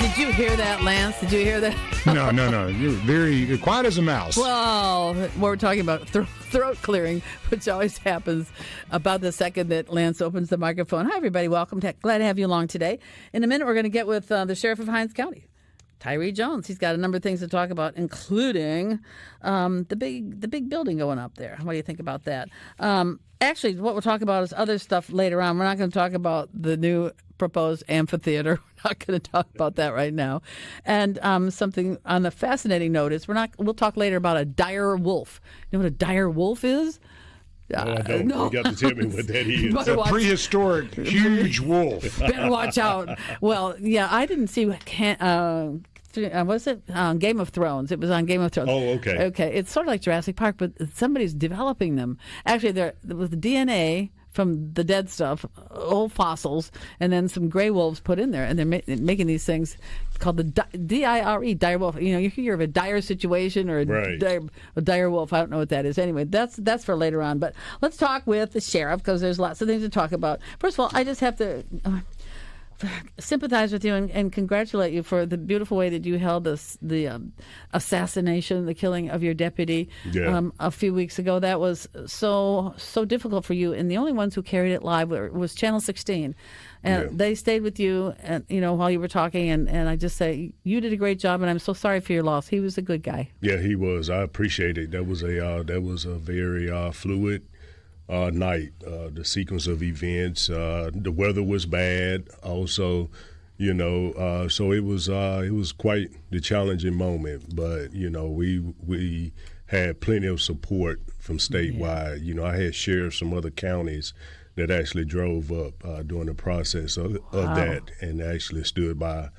Did you hear that, Lance? Did you hear that? No. You're quiet as a mouse. Well, we're talking about throat clearing, which always happens about the second that Lance opens the microphone. Hi, everybody. Welcome. Glad to have you along today. In a minute, we're going to get with the Sheriff of Hinds County, Tyree Jones. He's got a number of things to talk about, including the big building going up there. What do you think about that? Actually, what we'll talk about is other stuff later on. We're not going to talk about the new proposed amphitheater. We're not going to talk about that right now. And something on a fascinating note is we'll talk later about a dire wolf. You know what a dire wolf is? No, I don't. No. You got to tell me what that is. It's a prehistoric, huge wolf. Better watch out. Well, yeah, I didn't see was it Game of Thrones? It was on Game of Thrones. Oh, okay. Okay, it's sort of like Jurassic Park, but somebody's developing them. Actually, they're with DNA from the dead stuff, old fossils, and then some gray wolves put in there, and they're making these things called the dire, dire wolf. You know, you hear of a dire situation or a dire wolf. I don't know what that is. Anyway, that's for later on. But let's talk with the sheriff because there's lots of things to talk about. First of all, I just have to sympathize with you and congratulate you for the beautiful way that you held the assassination, the killing of your deputy a few weeks ago. That was so difficult for you, and the only ones who carried it live was Channel 16, and they stayed with you, and while you were talking, and I just say you did a great job, and I'm so sorry for your loss. He was a good guy. Yeah, he was. I appreciate it. That was a very fluid night, the sequence of events. The weather was bad, also, so it was quite the challenging moment. But we had plenty of support from statewide. Yeah. I had sheriffs from other counties that actually drove up during the process of that and actually stood by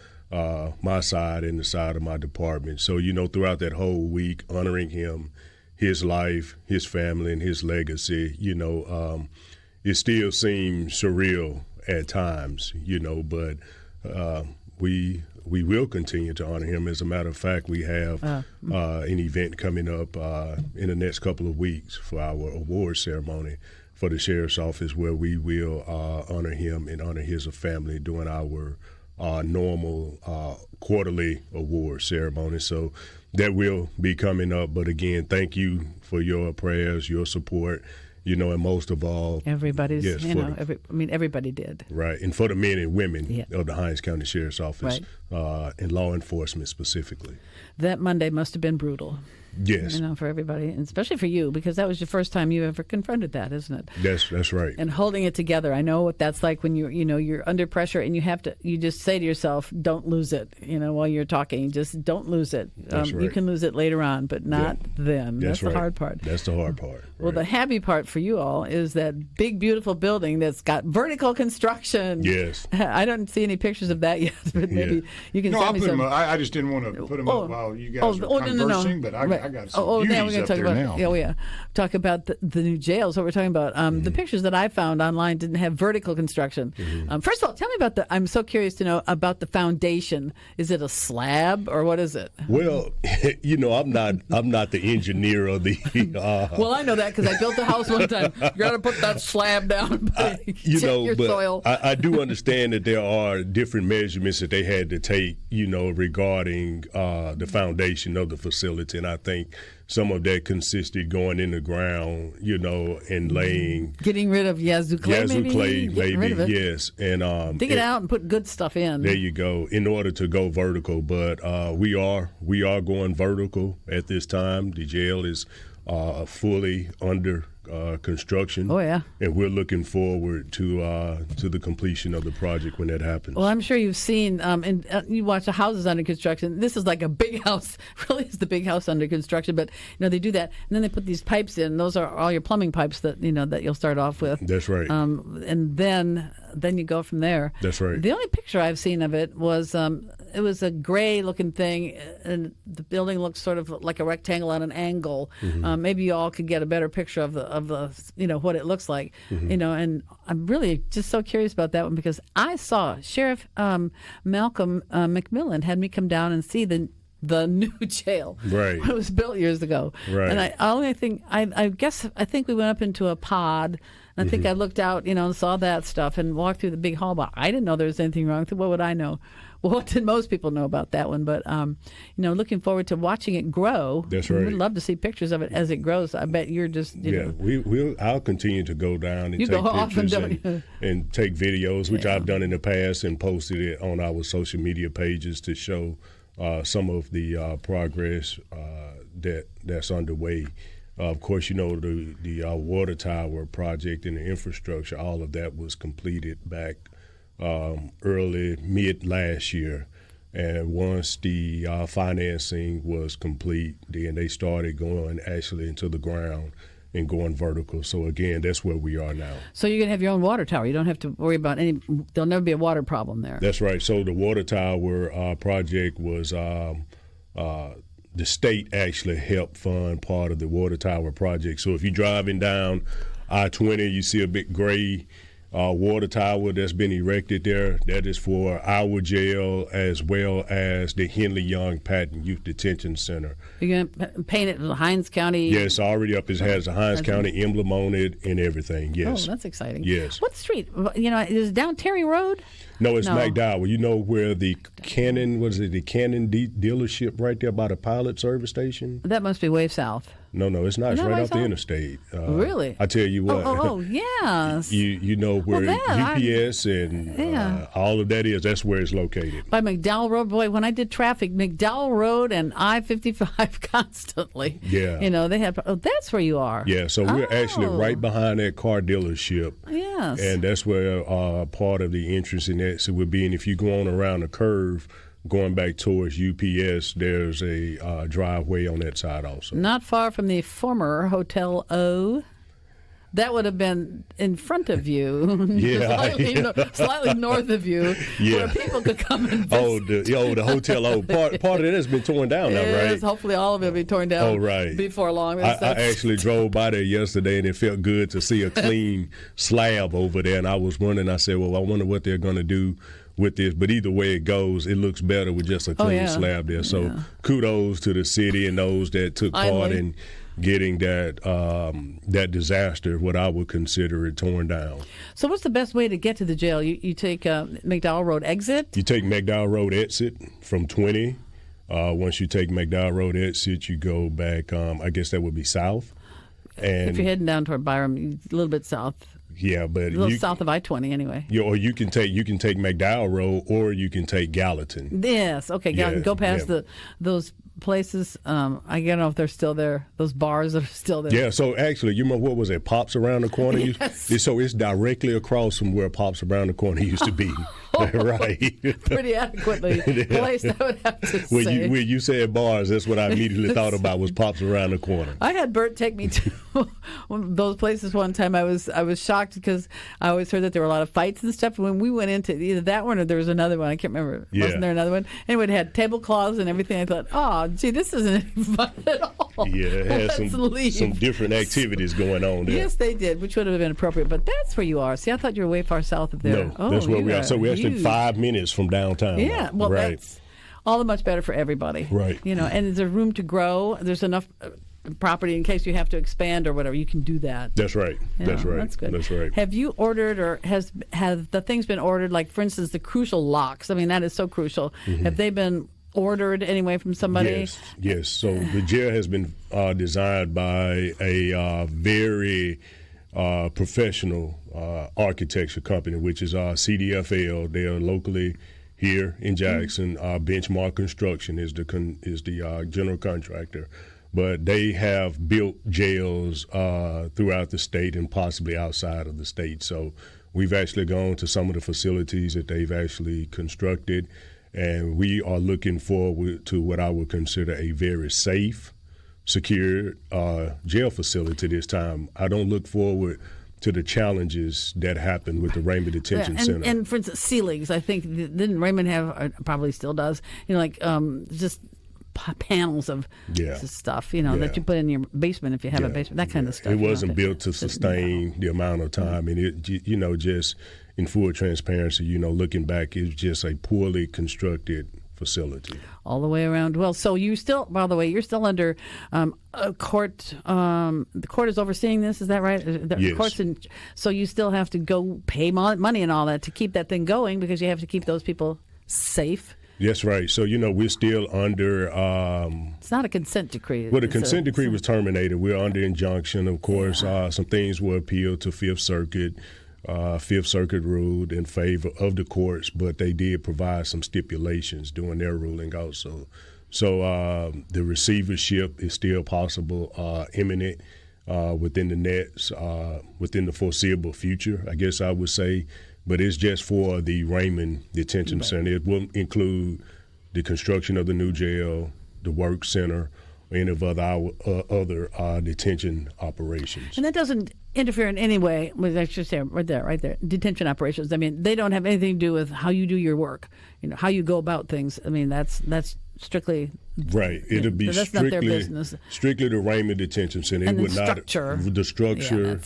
my side and the side of my department. So throughout that whole week, honoring him, his life, his family, and his legacy, it still seems surreal at times, but we will continue to honor him. As a matter of fact, we have an event coming up in the next couple of weeks for our award ceremony for the Sheriff's Office, where we will honor him and honor his family during our normal quarterly award ceremony. So that will be coming up. But again, thank you for your prayers, your support, and most of all, everybody's, everybody did. Right. And for the men and women of the Hinds County Sheriff's Office and law enforcement specifically. That Monday must have been brutal. Yes. For everybody, and especially for you, because that was your first time you ever confronted that, isn't it? That's right. And holding it together. I know what that's like when you're under pressure and you just say to yourself, don't lose it, while you're talking. Just don't lose it. That's right. You can lose it later on, but not then. That's right. The hard part. That's the hard part. Well, the happy part for you all is that big, beautiful building that's got vertical construction. Yes. I don't see any pictures of that yet, but maybe you can send me some. I just didn't want to put them up while you guys were conversing, but I got some beauties up there now. Talk about the new jails. What we're talking about. The pictures that I found online didn't have vertical construction. First of all, tell me about I'm so curious to know about the foundation. Is it a slab or what is it? Well, I'm not the engineer of the. Well, I know that because I built a house one time. You got to put that slab down. Your soil. I do understand that there are different measurements that they had to take, regarding the foundation of the facility, and I think some of that consisted going in the ground, and laying. Getting rid of yazoo clay, maybe, yes. And dig it out and put good stuff in. There you go, in order to go vertical. But we are going vertical at this time. The jail is fully under construction. Oh, yeah. And we're looking forward to the completion of the project when that happens. Well, I'm sure you've seen, and you watch the houses under construction. This is like a big house. Really is the big house under construction. But, they do that. And then they put these pipes in. Those are all your plumbing pipes that, that you'll start off with. That's right. And then you go from there. That's right. The only picture I've seen of it was it was a gray-looking thing, and the building looks sort of like a rectangle on an angle. Maybe you all could get a better picture of the what it looks like. And I'm really just so curious about that one because I saw Sheriff Malcolm McMillan had me come down and see the new jail. Right. It was built years ago. Right. And I think we went up into a pod And I think I looked out, and saw that stuff and walked through the big hall, but I didn't know there was anything wrong with it. What would I know? Well, what did most people know about that one? But, looking forward to watching it grow. That's right. We'd love to see pictures of it as it grows. I bet you're just, I'll continue to go down and you take go pictures often, and take videos, which I've done in the past and posted it on our social media pages to show some of the progress that's underway. Of course, the water tower project and the infrastructure, all of that was completed back mid last year. And once the financing was complete, then they started going actually into the ground and going vertical. So, again, that's where we are now. So you're going to have your own water tower. You don't have to worry about there'll never be a water problem there. That's right. So the water tower project was the state actually helped fund part of the water tower project. So if you're driving down I-20, you see a big gray water tower that's been erected there. That is for our jail as well as the Henley Young Patton Youth Detention Center. You're going to paint it with Hinds County? Yes, already up. It has a Hinds County emblem on it and everything, yes. Oh, that's exciting. Yes. What street? Is it down Tyree Road? No, it's McDowell. You know where the Canon dealership right there by the Pilot service station? That must be way south. No, it's not. It's right off the interstate. Really? I tell you what. Oh, yes. You know where UPS and all of that is. That's where it's located. By McDowell Road. Boy, when I did traffic, McDowell Road and I-55 constantly. Yeah. They had. Oh, that's where you are. Yeah. So we're actually right behind that car dealership. Yes. And that's where part of the entrance in that would be. And if you go on around the curve, going back towards UPS, there's a driveway on that side also. Not far from the former Hotel O. That would have been in front of you, slightly north of you, where people could come and visit. The Hotel O. Part of it has been torn down now, right? Hopefully all of it will be torn down before long. I actually drove by there yesterday, and it felt good to see a clean slab over there. And I was wondering, I said, well, I wonder what they're going to do with this, but either way it goes, it looks better with just a clean slab there. So kudos to the city and those that took part in getting that disaster, what I would consider it, torn down. So what's the best way to get to the jail? You take McDowell Road exit? You take McDowell Road exit from 20. Once you take McDowell Road exit, you go back, I guess that would be south. And if you're heading down toward Byram, a little bit south. Yeah, but a little south of I-20 anyway. Or you can take McDowell Road, or you can take Gallatin. Yes, okay, Gallatin. Go past those places. I don't know if they're still there. Those bars that are still there. Yeah. So actually, you remember what was it? Pops Around the Corner. Yes. So it's directly across from where Pops Around the Corner used to be. Right. Pretty adequately placed, I would have to say. When you said bars, that's what I immediately thought about was Pops Around the Corner. I had Bert take me to those places one time. I was shocked because I always heard that there were a lot of fights and stuff. When we went into either that one or there was another one, I can't remember. Yeah. Wasn't there another one? Anyway, it had tablecloths and everything. I thought, oh, gee, this isn't any fun at all. Yeah, it had some different activities going on there. Yes, they did, which would have been appropriate. But that's where you are. See, I thought you were way far south of there. No, that's where we are. So we're actually 5 minutes from downtown. Yeah, well, that's all the much better for everybody. Right. And there's room to grow. There's enough property in case you have to expand or whatever. You can do that. That's right. That's right. That's good. That's right. Have you ordered, or have the things been ordered? Like, for instance, the crucial locks. I mean, that is so crucial. Mm-hmm. Have they been ordered anyway from somebody? Yes. So the jail has been designed by a very professional architecture company, which is CDFL. They are locally here in Jackson. Benchmark Construction is the general contractor. But they have built jails throughout the state and possibly outside of the state. So we've actually gone to some of the facilities that they've actually constructed, and we are looking forward to what I would consider a very safe, secure jail facility this time. I don't look forward to the challenges that happened with the Raymond Detention Center. And for instance, ceilings, I think, didn't Raymond have, probably still does, just panels of stuff, that you put in your basement if you have a basement, that kind of stuff. It wasn't built to sustain the amount of time. And it, just in full transparency, looking back, it's just a poorly constructed facility. All the way around. Well, so you still, by the way, you're still under a court. The court is overseeing this. Is that right? Yes. Courts so you still have to go pay money and all that to keep that thing going because you have to keep those people safe. Yes, right. So, we're still under... it's not a consent decree. Well, the consent decree was terminated. We're under injunction. Of course, some things were appealed to Fifth Circuit. Fifth Circuit ruled in favor of the courts, but they did provide some stipulations during their ruling also. So the receivership is still possible, imminent within the foreseeable future, I guess I would say. But it's just for the Raymond Detention Center. It will include the construction of the new jail, the work center, or any of other detention operations. And that doesn't interfere in any way with, I should say, right there, detention operations. I mean, they don't have anything to do with how you do your work, how you go about things. I mean, that's strictly right. It'll be that's not their business. Strictly the Raymond Detention Center. And it would structure. Not the structure,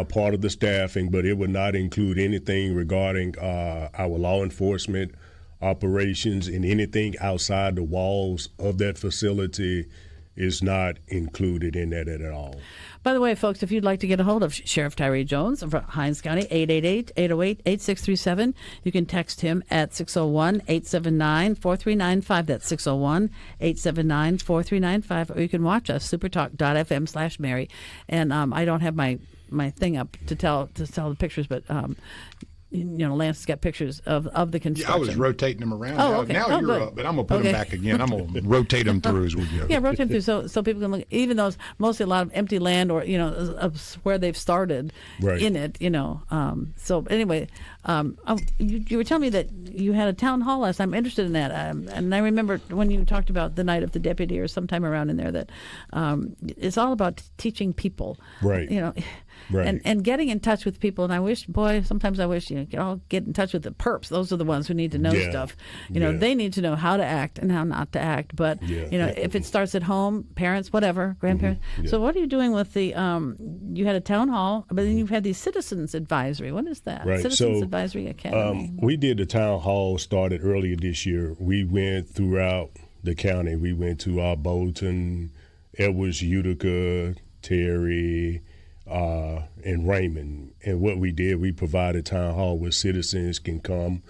part of the staffing, but it would not include anything regarding our law enforcement operations, and anything outside the walls of that facility is not included in that at all. By the way, folks, if you'd like to get a hold of Sheriff Tyree Jones of Hinds County, 888-808-8637. You can text him at 601-879-4395. That's 601-879-4395. Or you can watch us, supertalk.fm/Mary. And I don't have my thing up to tell the pictures, but Lance has got pictures of the construction. Yeah, I was rotating them around. Okay. Now you're up, but I'm going to put them back again. I'm going to rotate them through as we go. Yeah, rotate them through so people can look, even though it's mostly a lot of empty land or, of where they've started in it, So anyway, you were telling me that you had a town hall last time. I'm interested in that. And I remember when you talked about the night of the deputy or sometime around in there that it's all about teaching people. Right. Right. And getting in touch with people. And sometimes I wish you all get in touch with the perps. Those are the ones who need to know stuff. They need to know how to act and how not to act. But, if it starts at home, parents, whatever, grandparents. Mm-hmm. Yeah. So what are you doing with the, you had a town hall, but then you've had the Citizens Advisory. What is that? Right. Citizens Advisory Academy. We did the town hall, started earlier this year. We went throughout the county. We went to Bolton, Edwards, Utica, Tyree, and Raymond. And what we did, we provided town hall where citizens can come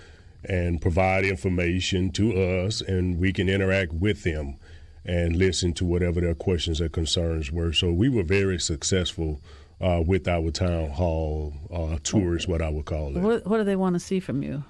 and provide information to us, and we can interact with them and listen to whatever their questions or concerns were. So we were very successful with our town hall tours, what I would call it. What do they want to see from you?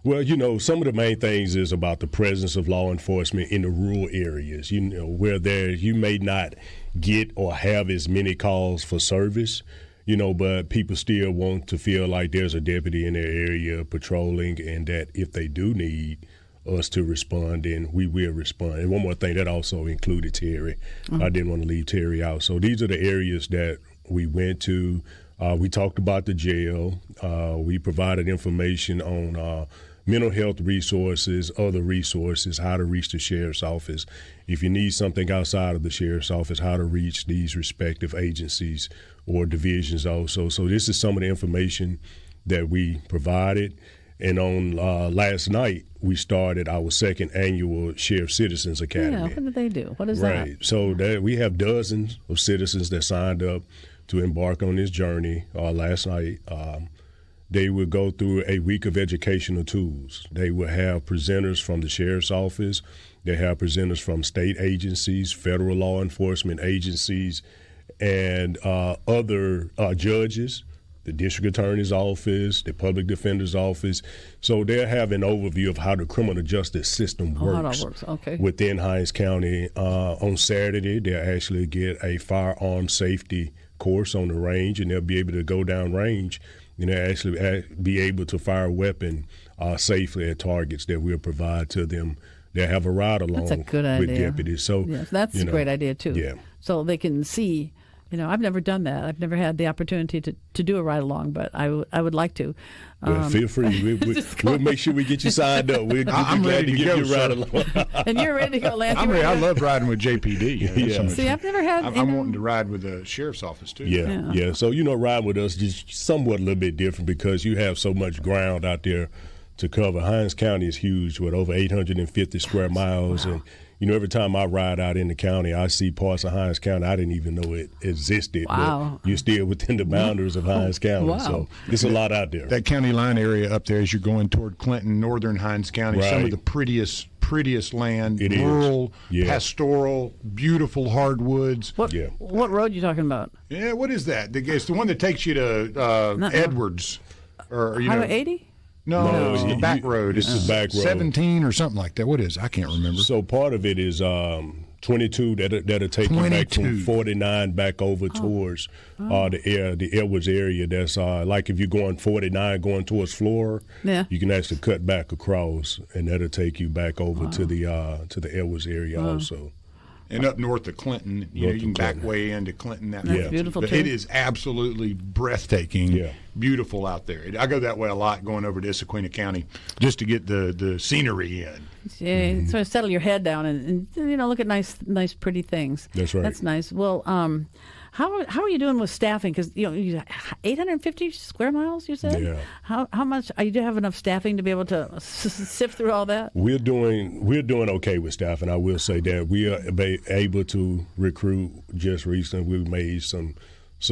Well, some of the main things is about the presence of law enforcement in the rural areas, where you may not get or have as many calls for service, but people still want to feel like there's a deputy in their area patrolling, and that if they do need us to respond, then we will respond. And one more thing, that also included Tyree. Mm-hmm. I didn't want to leave Tyree out. So these are the areas that we went to. We talked about the jail. We provided information on mental health resources, other resources, how to reach the sheriff's office. If you need something outside of the sheriff's office, how to reach these respective agencies or divisions also. So this is some of the information that we provided. And on last night, we started our second annual Sheriff Citizens Academy. Yeah, what do they do? What is that? Right. So we have dozens of citizens that signed up to embark on this journey last night. They will go through a week of educational tools. They will have presenters from the sheriff's office. They have presenters from state agencies, federal law enforcement agencies, and other judges, the district attorney's office, the public defender's office. So they'll have an overview of how the criminal justice system works, within Hinds County. On Saturday, they'll actually get a firearm safety course on the range, and they'll be able to go down range actually be able to fire a weapon safely at targets that we'll provide to them. They'll have a ride along with deputies. So yes, that's a great idea too. Yeah. So they can see. I've never done that. I've never had the opportunity to do a ride along, but I would like to. Well, feel free. We'll make sure we get you signed up. I'm ready to give you a ride along. And you're ready to go, Lance. I'm ready. I love riding with JPD. Yeah. See, I've never had. I'm wanting to ride with the sheriff's office too. Yeah. So riding with us is somewhat a little bit different because you have so much ground out there to cover. Hinds County is huge with over 850 square miles. Wow. And, every time I ride out in the county, I see parts of Hinds County I didn't even know it existed. Wow. But you're still within the boundaries of Hinds County. Wow. So it's a lot out there. That county line area up there as you're going toward Clinton, northern Hinds County, some of the prettiest land, it rural, is. pastoral, beautiful hardwoods. What road are you talking about? Yeah, what is that? It's the one that takes you to Edwards. Or Highway 80? No, it's the back road. It's the back road. 17 or something like that. What is it? I can't remember. So part of it is 22 that'll take you back from 49 back over towards the Edwards area. That's like if you're going 49 going towards Flora, you can actually cut back across, and that'll take you back over to the Edwards area also. And up north of Clinton, you can back way into Clinton. That's beautiful but too. it is absolutely breathtaking, beautiful out there. I go that way a lot going over to Issaquah County just to get the scenery in. Yeah, sort of settle your head down and look at nice, pretty things. That's right. That's nice. Well, how are you doing with staffing? Because 850 square miles, you said. Yeah. How much? You do have enough staffing to be able to sift through all that? We're doing okay with staffing. I will say that we are able to recruit. Just recently, we made some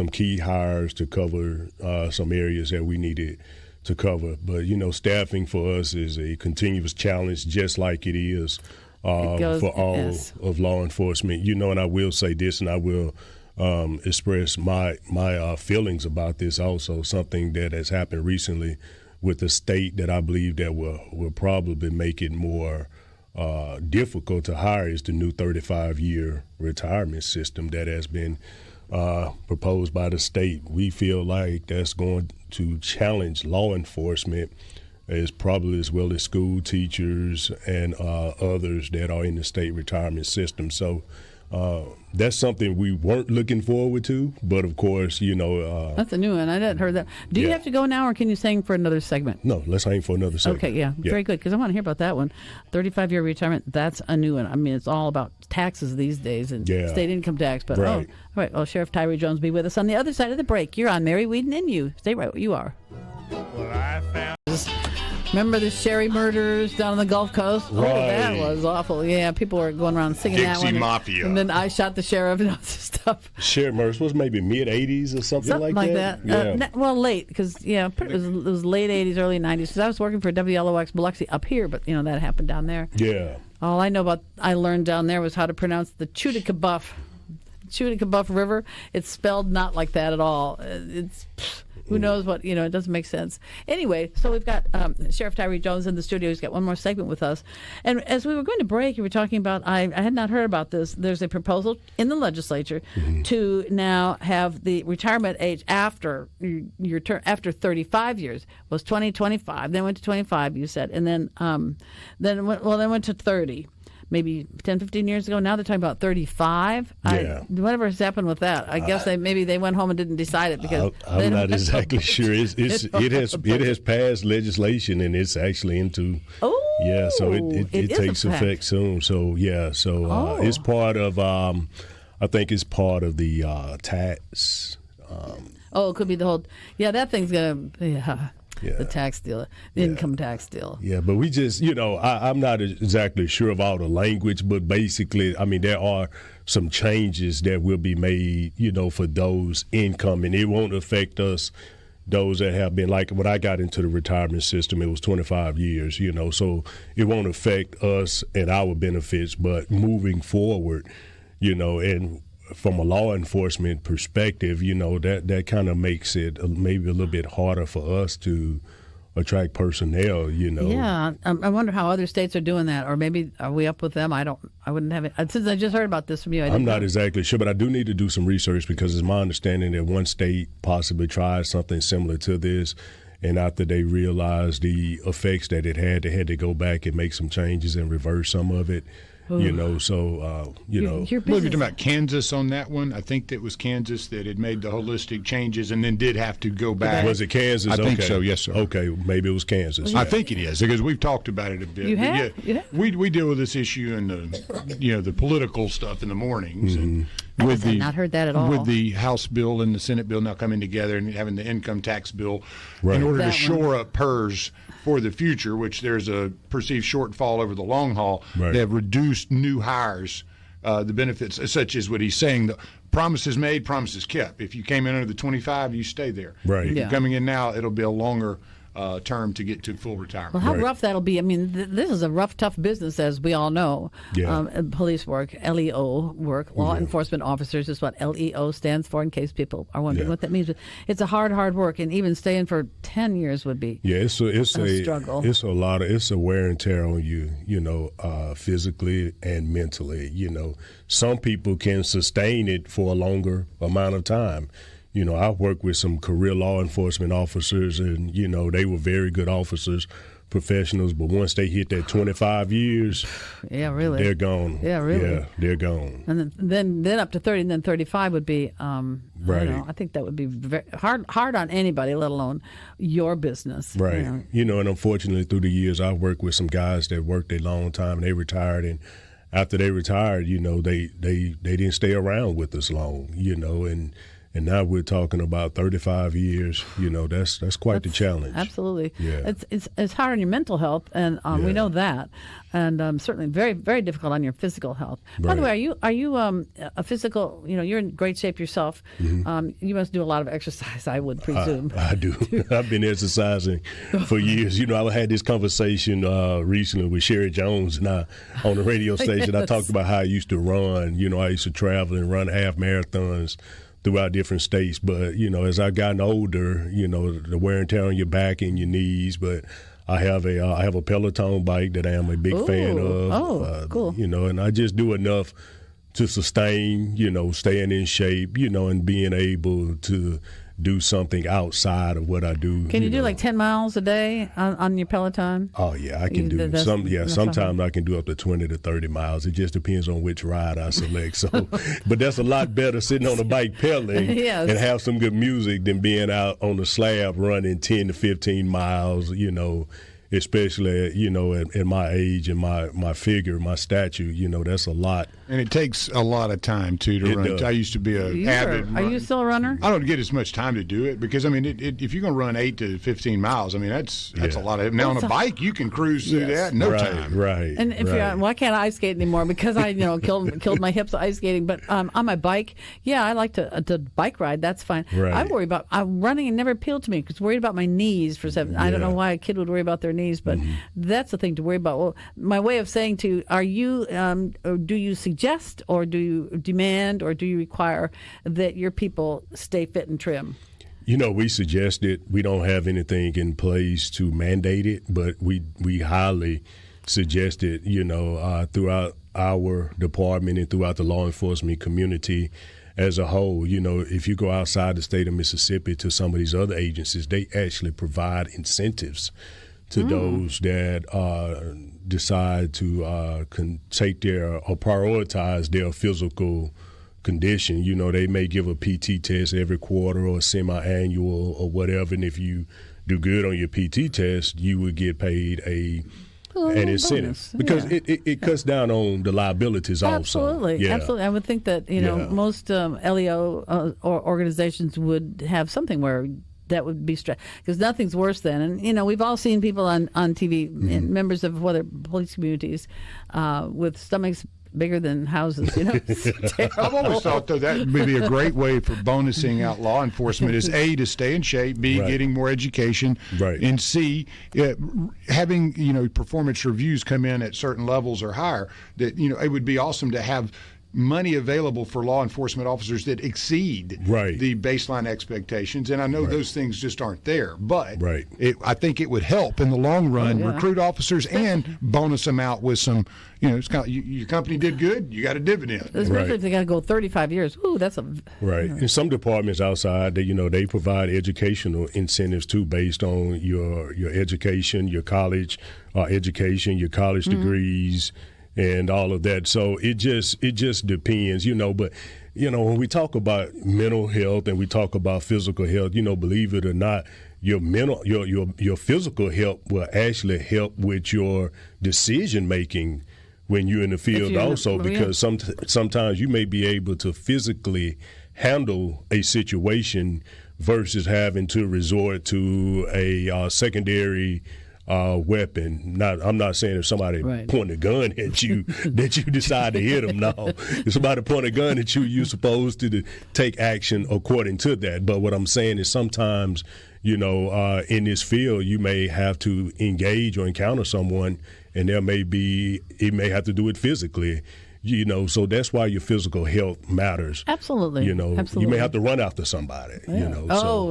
key hires to cover some areas that we needed to cover. But staffing for us is a continuous challenge, just like it is for all of law enforcement. And I will say this, and I will express my feelings about this also. Something that has happened recently with the state that I believe that will probably make it more difficult to hire is the new 35-year retirement system that has been proposed by the state. We feel like that's going to challenge law enforcement as probably as well as school teachers and others that are in the state retirement system. So that's something we weren't looking forward to, but of course, that's a new one. I hadn't heard that. Do you have to go now, or can you sing for another segment? No, let's hang for another segment. Okay, very good, because I want to hear about that one. 35-year retirement, that's a new one. I mean, it's all about taxes these days and state income tax. But all right. Well, Sheriff Tyree Jones will be with us on the other side of the break. You're on Mary Wieden You. Stay right where you are. Well, I found. Remember the Sherry murders down on the Gulf Coast? Right. Oh, that was awful. Yeah, people were going around singing Dixie that one. Mafia. And then I shot the sheriff and all this stuff. Sherry murders was maybe mid-'80s or something like that? Yeah. Well, late, because it was late 80s, early 90s, because I was working for WLOX Biloxi up here, but that happened down there. Yeah. All I learned down there was how to pronounce the Chuticabuff River. It's spelled not like that at all. It's who knows what, it doesn't make sense. Anyway, so we've got Sheriff Tyree Jones in the studio. He's got one more segment with us. And as we were going to break, you were talking about, I had not heard about this. There's a proposal in the legislature to now have the retirement age after your term, after 35 years was 25. Then went to 25, you said. And then went to 30. Maybe 10, 15 years ago. Now they're talking about 35. Yeah. Whatever has happened with that? I guess they went home and didn't decide it because I'm not exactly sure. It has passed legislation and it's actually into. Oh. Yeah, so it takes effect soon. So it's part of. I think it's part of the tax. It could be the whole. Yeah, that thing's gonna. Yeah. The tax deal, the income tax deal. Yeah, but we just, I'm not exactly sure of all the language, but basically, I mean, there are some changes that will be made, for those income, and it won't affect us, those that have been, like when I got into the retirement system, it was 25 years, so it won't affect us and our benefits, but moving forward, and from a law enforcement perspective, that kind of makes it maybe a little bit harder for us to attract personnel, Yeah, I wonder how other states are doing that, or maybe are we up with them? I wouldn't have it. Since I just heard about this from you, I'm not exactly sure, but I do need to do some research because it's my understanding that one state possibly tried something similar to this, and after they realized the effects that it had, they had to go back and make some changes and reverse some of it. Ooh. Well, if you're talking about Kansas on that one, I think that was Kansas that had made the holistic changes and then did have to go back. Was it Kansas? I think so, yes, sir. Okay, maybe it was Kansas. I think it is because we've talked about it a bit. You have? We deal with this issue in the the political stuff in the mornings, and I had not heard that at all. With the House bill and the Senate bill now coming together and having the income tax bill, Right. in order That to shore up PERS for the future, which there's a perceived shortfall over the long haul, Right. they have reduced new hires, the benefits, such as what he's saying, the promises made, promises kept. If you came in under the 25, you stay there. Right. If Yeah. you're coming in now, it'll be a longer term to get to full retirement. Well, how Right. rough that'll be. I mean, this is a rough, tough business, as we all know. Yeah. Police work, LEO work, law enforcement officers is what LEO stands for, in case people are wondering Yeah. what that means. But it's a hard work, and even staying for 10 years would be it's a struggle. It's a wear and tear on you, physically and mentally. Some people can sustain it for a longer amount of time. I worked with some career law enforcement officers, and they were very good officers, professionals. But once they hit that 25 years, Yeah, really. they're gone. Yeah, really. Yeah, they're gone. And then up to 30, and then 35 would be, I Right. don't know, I think that would be very hard on anybody, let alone your business. Right. You know. And unfortunately, through the years, I've worked with some guys that worked a long time, and they retired. And after they retired, they didn't stay around with us long, and now we're talking about 35 years. That's quite the challenge. Absolutely. Yeah. It's hard on your mental health, and we Yeah. know that, and certainly very, very difficult on your physical health. By the Right. way, are you a physical? You're in great shape yourself. You must do a lot of exercise, I would presume. I do. I've been exercising for years. I had this conversation recently with Sherry Jones and I on the radio station. I Yes. talked about how I used to run. I used to travel and run half marathons throughout different states. But, as I've gotten older, the wear and tear on your back and your knees. But I have a Peloton bike that I am a big fan of. Oh, cool. And I just do enough to sustain, staying in shape, and being able to do something outside of what I do. Can you do like 10 miles a day on your Peloton? Oh yeah, I can do That's sometimes I can do up to 20 to 30 miles. It just depends on which ride I select. So, but that's a lot better sitting on a bike pedaling Yes. and have some good music than being out on the slab running 10 to 15 miles. Especially at my age and my figure, my stature. That's a lot. And it takes a lot of time to It run. does. I used to be an avid. Are you still a runner? I don't get as much time to do it because if you're going to run 8 to 15 miles, that's Yeah. a lot of. Now on a bike, you can cruise through that in no right, time. Right. And if right. I can't ice skate anymore because I killed my hips ice skating. But on my bike, I like to bike ride. That's fine. Right. I worry about running and never appealed to me because worried about my knees for 7. I don't know why a kid would worry about their knees, but that's the thing to worry about. Well, my way of saying to you, are you or do you suggest or do you demand or do you require that your people stay fit and trim? We suggest it. We don't have anything in place to mandate it, but we highly suggest it, throughout our department and throughout the law enforcement community as a whole. If you go outside the state of Mississippi to some of these other agencies, they actually provide incentives to those that decide to take their or prioritize their physical condition. They may give a PT test every quarter or semi-annual or whatever, and if you do good on your PT test, you would get paid an incentive bonus. because it cuts down on the liabilities also. Absolutely, Yeah. absolutely. I would think that most LEO or organizations would have something where that would be stress because nothing's worse than, and we've all seen people on TV, and members of whether police communities with stomachs bigger than houses. It's terrible. I've always thought, though, that would be a great way for bonusing out law enforcement is A, to stay in shape, B, Right. getting more education, Right. and C, having performance reviews come in at certain levels or higher. That it would be awesome to have money available for law enforcement officers that exceed Right. the baseline expectations, and I know those things just aren't there. But Right. I think it would help in the long run yeah. recruit officers and bonus them out with some. It's kind of, your company did good, you got a dividend. Especially Right. if they got to go 35 years. Ooh, that's a Right. In some departments outside, they provide educational incentives too, based on your education, your college education, your college degrees, and all of that. So it just depends, But when we talk about mental health and we talk about physical health, believe it or not, your your physical health will actually help with your decision making when you're in the field also, because sometimes you may be able to physically handle a situation versus having to resort to a secondary weapon. I'm not saying if somebody point a gun at you that you decide to hit them. No, if somebody point a gun at you, you're supposed to take action according to that. But what I'm saying is sometimes, in this field, you may have to engage or encounter someone, and it may have to do it physically. So that's why your physical health matters. Absolutely. Absolutely. You may have to run after somebody. Yeah.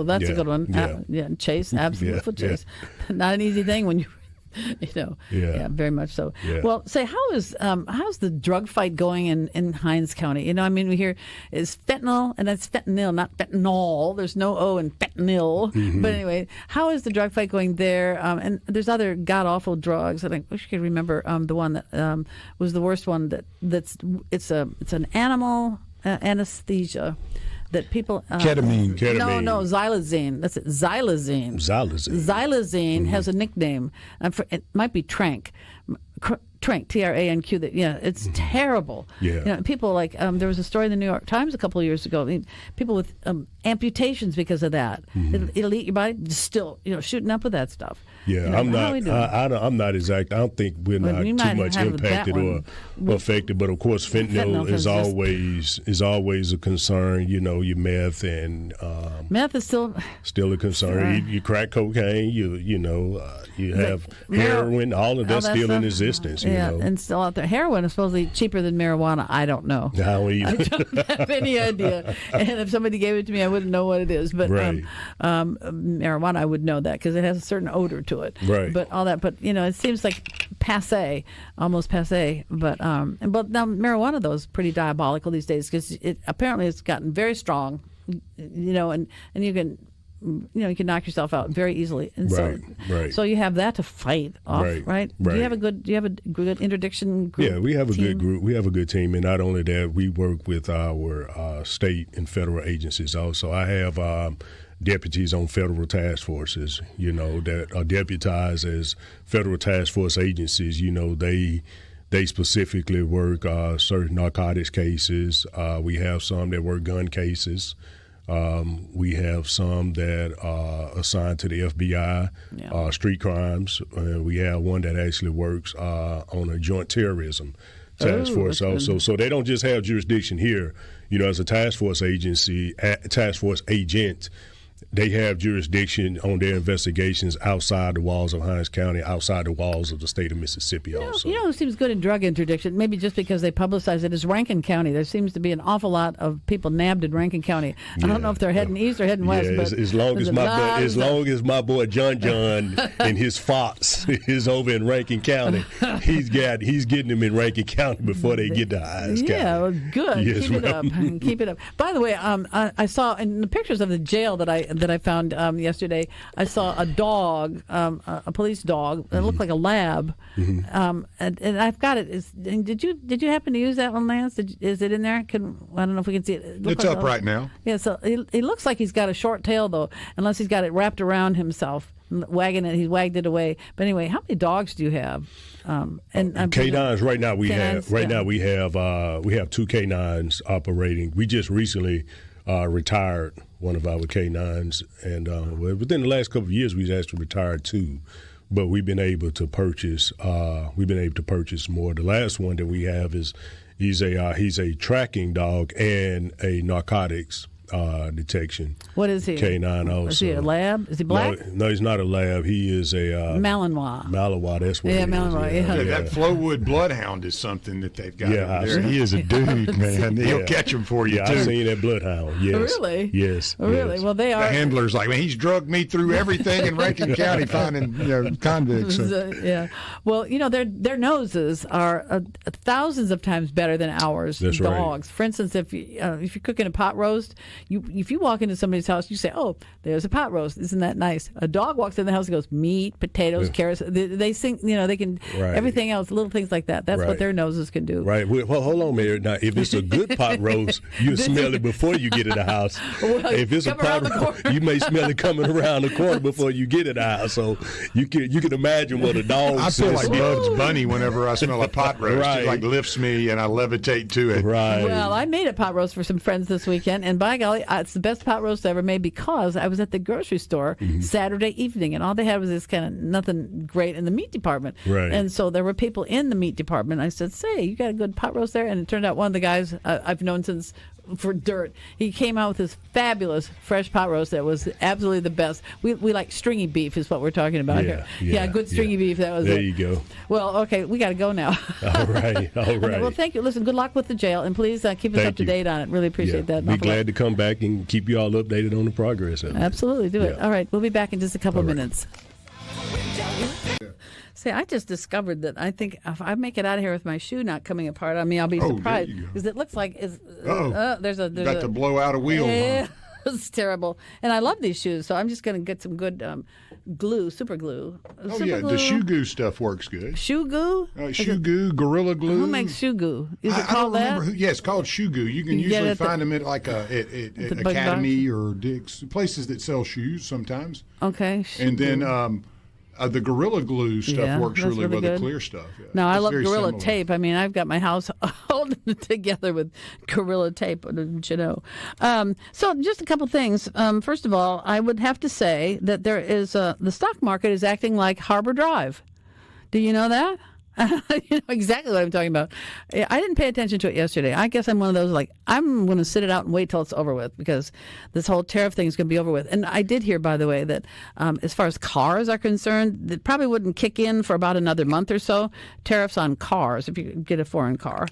That's a good one. Chase, absolute chase. Not an easy thing when you. Very much so. Yeah. Well, say, how's the drug fight going in Hinds County? We hear it's fentanyl, and that's fentanyl, not fentanyl. There's no O in fentanyl. Mm-hmm. But anyway, how is the drug fight going there? And there's other god awful drugs. And I wish I could remember the one that was the worst one. It's an animal anesthesia. That people ketamine. No, xylazine. That's it. Xylazine. Mm-hmm. Has a nickname. It might be Trank. Trank, T-R-A-N-Q. It's terrible. Yeah. People like there was a story in the New York Times a couple of years ago. People with amputations because of that. Mm-hmm. It'll eat your body. Still, shooting up with that stuff. Yeah, I'm not exact. I don't think we're not too much impacted or affected. But of course, fentanyl is always a concern. Your meth and meth is still a concern. You crack cocaine. You have heroin. All of that's still in existence. And still out there. Heroin is supposedly cheaper than marijuana. I don't know. I don't have any idea. And if somebody gave it to me, I wouldn't know what it is. But marijuana, I would know that because it has a certain odor to it. Right. But all that. But it seems like almost passe. But now marijuana though is pretty diabolical these days because apparently it's gotten very strong. And you can. You can knock yourself out very easily, and so you have that to fight off, right? Do you have a good interdiction group? Yeah, we have a good group. We have a good team, and not only that, we work with our state and federal agencies. Also, I have deputies on federal task forces. That are deputized as federal task force agencies. They specifically work certain narcotics cases. We have some that work gun cases. We have some that are assigned to the FBI, street crimes. We have one that actually works on a joint terrorism task force also. So they don't just have jurisdiction here. As a task force agency, task force agent, they have jurisdiction on their investigations outside the walls of Hinds County, outside the walls of the state of Mississippi also. Who seems good in drug interdiction, maybe just because they publicize it, is Rankin County. There seems to be an awful lot of people nabbed in Rankin County. I don't know if they're heading east or heading west. But as long as my boy John and his Fox is over in Rankin County, he's getting them in Rankin County before they get to Hinds County. Yeah, well, good. Yes, Keep it up. By the way, I saw in the pictures of the jail that I found yesterday, I saw a dog, a police dog. It looked like a lab, and I've got it. Did you happen to use that one, Lance? Is it in there? I don't know if we can see it. It's up right now. Yeah, so he looks like he's got a short tail though, unless he's got it wrapped around himself, wagging it. He wagged it away. But anyway, how many dogs do you have? Canines right now we have two canines operating. We just recently retired one of our canines, and within the last couple of years, we've actually retired two. But we've been able to purchase more. The last one that we have he's a tracking dog and a narcotics detection. What is he? Canine also. Is he a lab? Is he black? No, he's not a lab. He is a Malinois. Malinois, that's what it is. Malinois. Yeah, that Flowwood bloodhound is something that they've got over there. He is a dude, man. He'll catch him for you, too. I've seen that bloodhound, yes. Really? Yes. Really? Yes. Well, they are. The handler's like, man, he's drugged me through everything in Rankin County finding convicts. Yeah. Well, their noses are thousands of times better than ours. That's dogs. Right. For instance, if you're cooking a pot roast, if you walk into somebody's house, you say, "Oh, there's a pot roast. Isn't that nice?" A dog walks in the house and goes, "Meat, potatoes, carrots." They sing, they can everything else, little things like that. That's what their noses can do. Right. Well, hold on, Mary. Now, if it's a good pot roast, you smell it before you get in the house. Well, if it's a pot roast, you may smell it coming around the corner before you get in the house. So you can imagine what a dog I feel says. like Bugs Bunny whenever I smell a pot roast. It like lifts me and I levitate to it. Right. Well, I made a pot roast for some friends this weekend, and by golly, it's the best pot roast I ever made because I was at the grocery store Saturday evening, and all they had was this kind of nothing great in the meat department. Right. And so there were people in the meat department. I said, "Say, you got a good pot roast there?" And it turned out one of the guys I've known since for dirt. He came out with this fabulous fresh pot roast that was absolutely the best. We like stringy beef is what we're talking about here. Yeah, good stringy beef. That was there it. you go. Well, okay, we got to go now. All right. Well, thank you. Listen, good luck with the jail, and please keep us up to date on it. Really appreciate that. Be glad to come back and keep you all updated on the progress of it. Absolutely, do it. All right, we'll be back in just a couple of minutes. See, I just discovered that I think if I make it out of here with my shoe not coming apart on me, I'll be surprised because it looks like there's got to blow out a wheel. Yeah, it's terrible. And I love these shoes, so I'm just going to get some good glue, super glue. The shoe goo stuff works good. Shoe goo? Shoe goo, Gorilla Glue. Who makes shoe goo? Is it called that? It's called shoe goo. You can usually find them at like at Academy or Dick's, places that sell shoes sometimes. Okay. And then the Gorilla Glue stuff works really well, good. The clear stuff. Yeah. No, I love Gorilla Tape. I mean, I've got my house holding it together with Gorilla Tape, didn't you know? So just a couple things. First of all, I would have to say that there is the stock market is acting like Harbor Drive. Do you know that? You know exactly what I'm talking about. I didn't pay attention to it yesterday. I guess I'm one of those I'm going to sit it out and wait till it's over with because this whole tariff thing is going to be over with. And I did hear, by the way, that as far as cars are concerned, it probably wouldn't kick in for about another month or so. Tariffs on cars if you get a foreign car.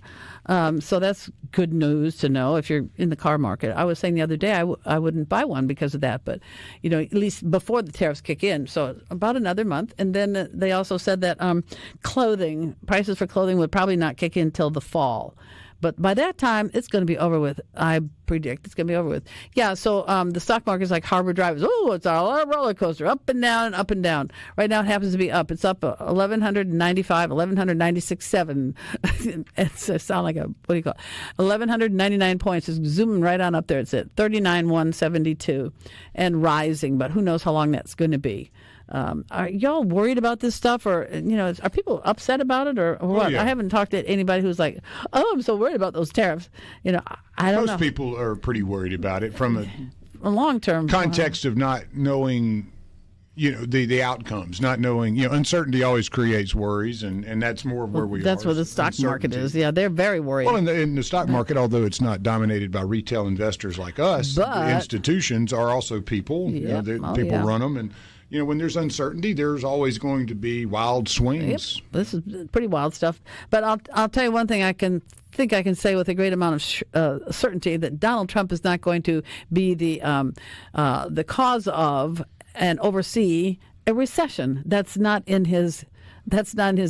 So that's good news to know if you're in the car market. I was saying the other day I wouldn't buy one because of that, but at least before the tariffs kick in. So about another month. And then they also said that prices for clothing would probably not kick in till the fall. But by that time, it's going to be over with. I predict it's going to be over with. Yeah, so the stock market is like Harbor Drive. It's a roller coaster, up and down and up and down. Right now, it happens to be up. It's up 1,195, 1,196.7. It sounds like 1,199 points. It's zooming right on up there. It's at 39,172 and rising, but who knows how long that's going to be. Are y'all worried about this stuff, or are people upset about it, or what? I haven't talked to anybody who's like, "Oh, I'm so worried about those tariffs." I don't know. Most people are pretty worried about it from a long-term context of not knowing, the outcomes, not knowing. Uncertainty always creates worries, and that's more of where we are. That's where the stock market is. Yeah, they're very worried. Well, in the stock market, although it's not dominated by retail investors like us, the institutions are also people. People run them, and. When there's uncertainty, there's always going to be wild swings. Yep. This is pretty wild stuff. But I'll tell you one thing I can say with a great amount of certainty that Donald Trump is not going to be the cause of and oversee a recession. That's not in his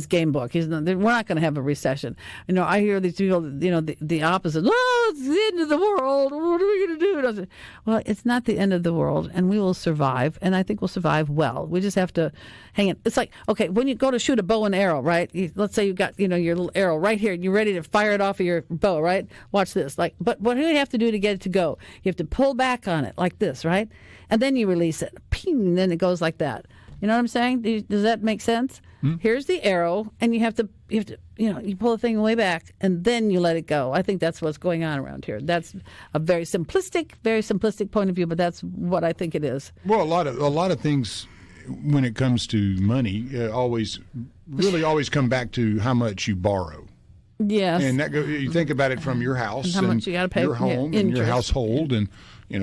game book. We're not going to have a recession. I hear these people, the opposite. Oh, it's the end of the world. What are we going to do? And I said, well, it's not the end of the world, and we will survive, and I think we'll survive well. We just have to hang in. It's like, okay, when you go to shoot a bow and arrow, right? Let's say you got, your little arrow right here, and you're ready to fire it off of your bow, right? Watch this. But what do you have to do to get it to go? You have to pull back on it like this, right? And then you release it. Ping, and then it goes like that. You know what I'm saying? Does that make sense? Here's the arrow, and you have to, you pull the thing way back, and then you let it go. I think that's what's going on around here. That's a very simplistic point of view, but that's what I think it is. Well, a lot of things when it comes to money always come back to how much you borrow. Yes. And you think about it from your house and how much you got to pay, your home and your household, and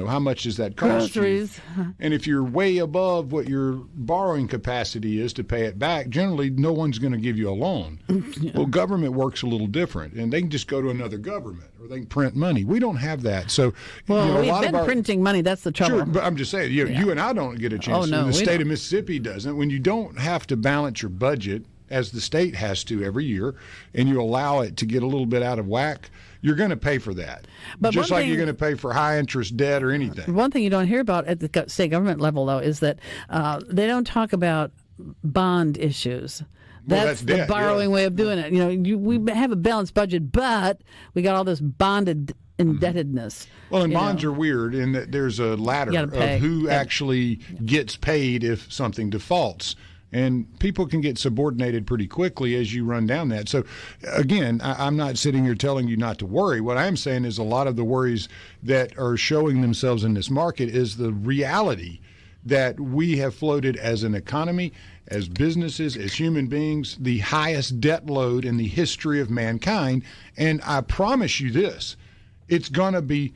how much does that cost groceries. You? And if you're way above what your borrowing capacity is to pay it back, generally no one's going to give you a loan. Yeah. Well, government works a little different, and they can just go to another government or they can print money. We don't have that. So, we've been printing money. That's the trouble. Sure, but I'm just saying, you and I don't get a chance. Oh, no, the state of Mississippi doesn't. When you don't have to balance your budget as the state has to every year, and you allow it to get a little bit out of whack, you're going to pay for that. But just like you're going to pay for high interest debt or anything. One thing you don't hear about at the state government level, though, is that they don't talk about bond issues. That's the debt, borrowing way of doing it. We have a balanced budget, but we got all this bonded indebtedness. Well, and bonds are weird in that there's a ladder of who actually gets paid if something defaults. And people can get subordinated pretty quickly as you run down that. So, again, I'm not sitting here telling you not to worry. What I'm saying is a lot of the worries that are showing themselves in this market is the reality that we have floated as an economy, as businesses, as human beings, the highest debt load in the history of mankind. And I promise you this, it's going to be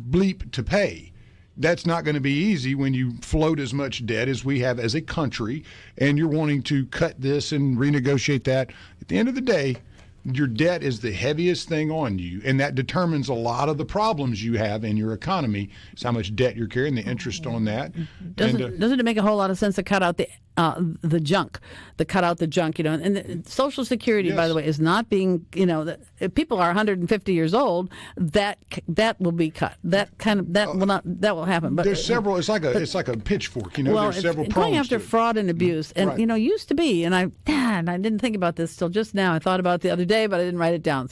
bleep to pay. That's not going to be easy when you float as much debt as we have as a country, and you're wanting to cut this and renegotiate that. At the end of the day, your debt is the heaviest thing on you, and that determines a lot of the problems you have in your economy. It's how much debt you're carrying, the interest on that. Doesn't it make a whole lot of sense to cut out the junk, and the Social Security, by the way, is not being, if people are 150 years old, that will be cut. That will happen. But there's several. It's like a pitchfork. There's several prongs going after fraud and abuse, and used to be, and I didn't think about this till just now. I thought about it the other day, but I didn't write it down.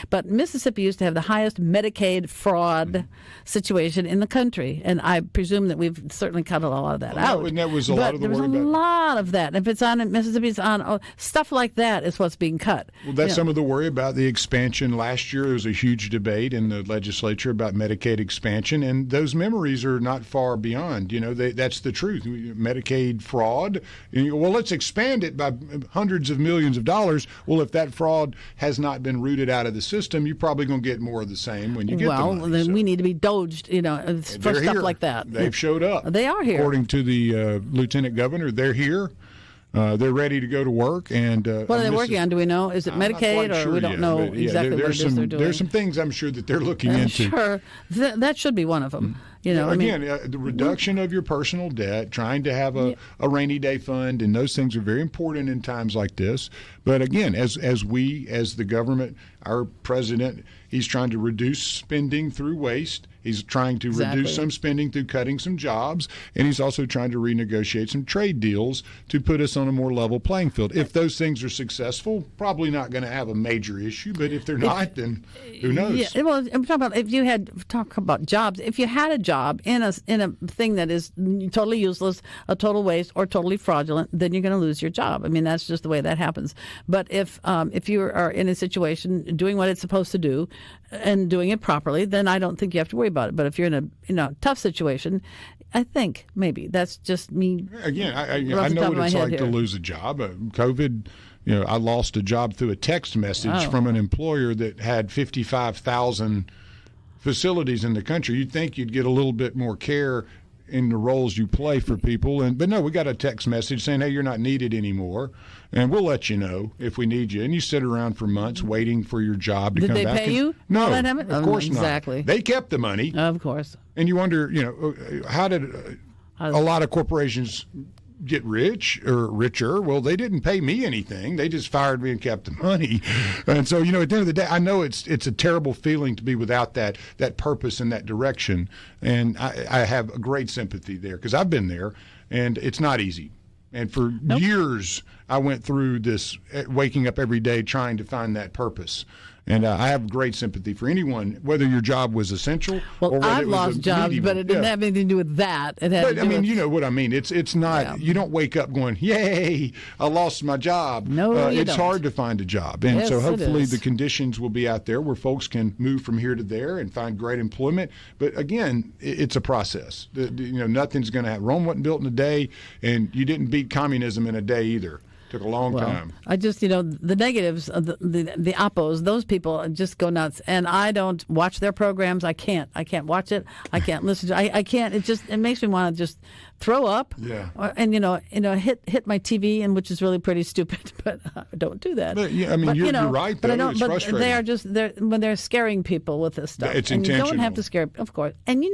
But Mississippi used to have the highest Medicaid fraud situation in the country, and I presume that we've certainly cut a lot of that out. And that was a lot of the worry about. There was a lot of that. If it's on Mississippi's on stuff like that is what's being cut. Well, that's some of the worry about the expansion. Last year, there was a huge debate in the legislature about Medicaid expansion, and those memories are not far beyond. That's the truth. Medicaid fraud. Well, let's expand it by hundreds of millions of dollars. Well, if that fraud has not been rooted out of the system, you're probably going to get more of the same when you get the money. Well, then we need to be doged, for stuff like that. They've showed up. They are here. According to the lieutenant governor, they're here. They're ready to go to work. And what are they working on? Do we know? Is it Medicaid, or we don't know exactly what it is they're doing? There's some things I'm sure that they're looking into. Sure, that should be one of them. The reduction of your personal debt, trying to have a rainy day fund, and those things are very important in times like this. But again, as the government, our president, he's trying to reduce spending through waste. He's trying to reduce some spending through cutting some jobs, and he's also trying to renegotiate some trade deals to put us on a more level playing field. If those things are successful, probably not going to have a major issue, but if they're not, then who knows? Yeah, well, I'm talking about talk about jobs. If you had a job in a thing that is totally useless, a total waste, or totally fraudulent, then you're going to lose your job. I mean, that's just the way that happens. But if you are in a situation doing what it's supposed to do and doing it properly, then I don't think you have to worry about it. But if you're in a tough situation, I think maybe that's just me. Again, I know what it's like to lose a job. COVID, I lost a job through a text message from an employer that had 55,000 facilities in the country. You'd think you'd get a little bit more care in the roles you play for people, but no, we got a text message saying, hey, you're not needed anymore, and we'll let you know if we need you. And you sit around for months waiting for your job to come back. Did they pay you? No, of course not. Exactly. They kept the money. Of course. And you wonder, how did a lot of corporations get rich or richer? Well, they didn't pay me anything. They just fired me and kept the money. And so, at the end of the day, I know it's a terrible feeling to be without that purpose and that direction. And I have a great sympathy there because I've been there, and it's not easy. And for years, I went through this, waking up every day trying to find that purpose. And I have great sympathy for anyone, whether your job was essential or whether I've it was lost jobs, medium. but it didn't have anything to do with that. You know what I mean. It's not. You don't wake up going, "Yay, I lost my job." No, you it's don't. hard to find a job, and so Yes, hopefully it is. the conditions will be out there where folks can move from here to there and find great employment. But again, it's a process. Nothing's going to happen. Rome wasn't built in a day, and you didn't beat communism in a day either. Took a long time. I just, the negatives, the oppos, those people just go nuts. And I don't watch their programs. I can't watch it. I can't listen to it. I can't. It makes me want to just throw up, and hit my TV, and which is really pretty stupid, but don't do that. But, yeah, I mean, you're right. Though. But I don't. It's But frustrating. they are just when they're scaring people with this stuff. It's and intentional. You don't have to scare, of course. And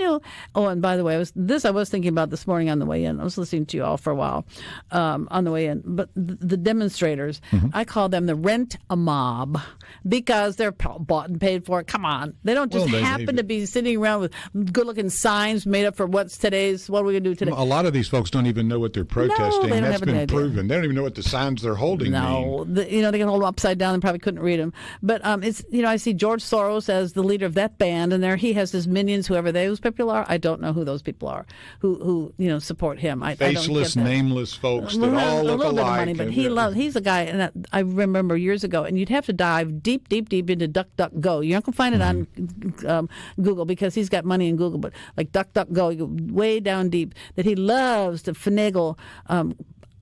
and by the way, I was thinking about this morning on the way in. I was listening to you all for a while on the way in. But the demonstrators, I call them the rent-a-mob because they're bought and paid for. Come on, they don't just happen to be sitting around with good-looking signs made up for what are we going to do today? A lot of these folks don't even know what they're protesting. No, That's been proven. They don't even know what the signs they're holding mean. They can hold them upside down and probably couldn't read them. But it's I see George Soros as the leader of that band, and there he has his minions, whoever those people are. I don't know who those people are who support him. Faceless, nameless folks that all look a little alike. Bit of money, but he's a guy, and I remember years ago, and you'd have to dive deep into DuckDuckGo. You're not going to find it on Google because he's got money in Google, but like DuckDuckGo, you go way down deep, that he loves to finagle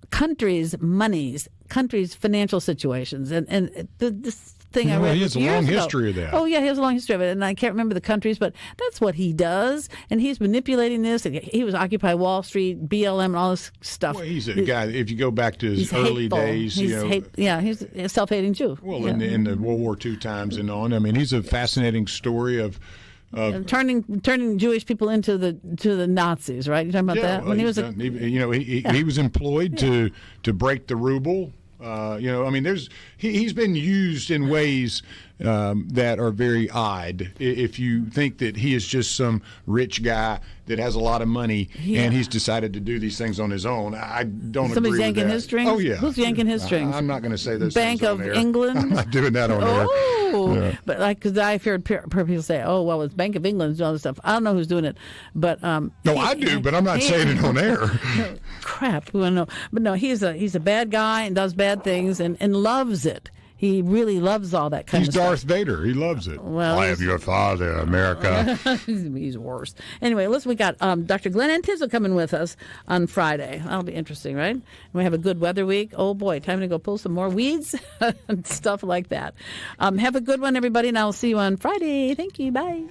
countries' monies, countries' financial situations, and this thing I read he has a long history of that. Oh, yeah, he has a long history of it, and I can't remember the countries, but that's what he does, and he's manipulating this. And he was Occupy Wall Street, BLM, and all this stuff. Well, he's a guy, if you go back to his early days. He's a self-hating Jew. Well, in the World War II times and on. I mean, he's a fascinating story of turning Jewish people into the Nazis, right? You talking about that? Well, he was employed to break the ruble. I mean, he's been used in ways that are very odd. If you think that he is just some rich guy that has a lot of money and he's decided to do these things on his own, I don't Somebody's agree with yanking that. his strings? Oh, yeah. Who's yanking his strings? I'm not going to say those Bank things on of air. England? I'm not doing that on air. Oh, Yeah. but because I've heard people say, "Oh, well, it's Bank of England and all this stuff." I don't know who's doing it, but no, I do, but I'm not saying it on air. Crap, who I know, but no, he's a bad guy and does bad things and loves it. He really loves all that kind of stuff. He's Darth Vader. He loves it. Well, I am your father, America. He's worse. Anyway, listen, we got Dr. Glenn Antizzo coming with us on Friday. That'll be interesting, right? We have a good weather week. Oh, boy, time to go pull some more weeds and stuff like that. Have a good one, everybody, and I'll see you on Friday. Thank you. Bye.